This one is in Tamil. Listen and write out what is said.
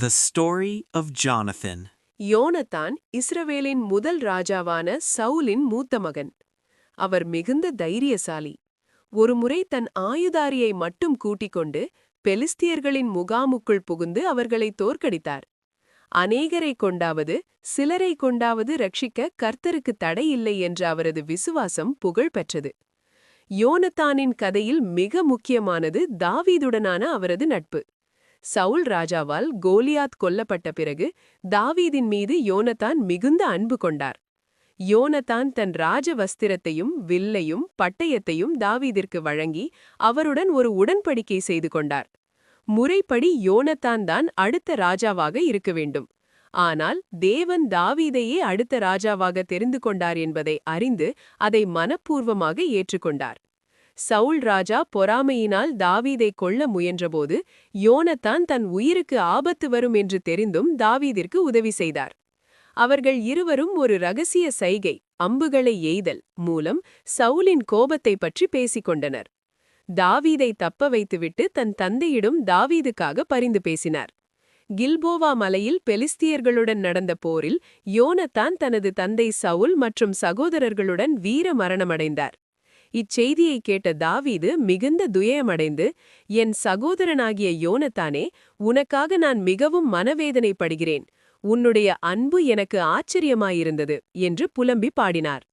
The story of Jonathan. யோனத்தான் இஸ்ரவேலின் முதல் ராஜாவான சவுலின் மூத்த மகன். அவர் மிகுந்த தைரியசாலி. ஒருமுறை தன் ஆயுதாரியை மட்டும் கூட்டிக் கொண்டு பெலிஸ்தியர்களின் முகாமுக்குள் புகுந்து அவர்களை தோற்கடித்தார். அநேகரை கொண்டாவது சிலரை கொண்டாவது ரட்சிக்க கர்த்தருக்கு தடையில்லை என்ற அவரது விசுவாசம் புகழ் பெற்றது. யோனத்தானின் கதையில் மிக முக்கியமானது தாவீதுடனான அவரது நட்பு. சவுல் ராஜாவால் கோலியாத் கொல்லப்பட்ட பிறகு தாவீதின் மீது யோனத்தான் மிகுந்த அன்பு கொண்டார். யோனத்தான் தன் ராஜ வஸ்திரத்தையும் வில்லையும் பட்டயத்தையும் தாவீதிற்கு வழங்கி அவருடன் ஒரு உடன்படிக்கை செய்து கொண்டார். முறைப்படி யோனத்தான் தான் அடுத்த ராஜாவாக இருக்க வேண்டும். ஆனால் தேவன் தாவீதையே அடுத்த ராஜாவாக தெரிந்து கொண்டார் என்பதை அறிந்து அதை மனப்பூர்வமாக ஏற்றுக்கொண்டார். சவுல் ராஜா பொறாமையினால் தாவீதை கொல்ல முயன்றபோது யோனத்தான் தன் உயிருக்கு ஆபத்து வரும் என்று தெரிந்தும் தாவீதிற்கு உதவி செய்தார். அவர்கள் இருவரும் ஒரு இரகசிய சைகை அம்புகளை எய்தல் மூலம் சவுலின் கோபத்தை பற்றி பேசிக் கொண்டனர். தாவீதை தப்ப வைத்துவிட்டு தன் தந்தையிடம் தாவீதுக்காக பரிந்து பேசினார். கில்போவா மலையில் பெலிஸ்தியர்களுடன் நடந்த போரில் யோனத்தான் தனது தந்தை சவுல் மற்றும் சகோதரர்களுடன் வீர மரணமடைந்தார். இச்செய்தியை கேட்ட தாவீது மிகுந்த துயரமடைந்து, என் சகோதரனாகிய யோனத்தானே, உனக்காக நான் மிகவும் மனவேதனைப்படுகிறேன். உன்னுடைய அன்பு எனக்கு ஆச்சரியமாயிருந்தது என்று புலம்பி பாடினார்.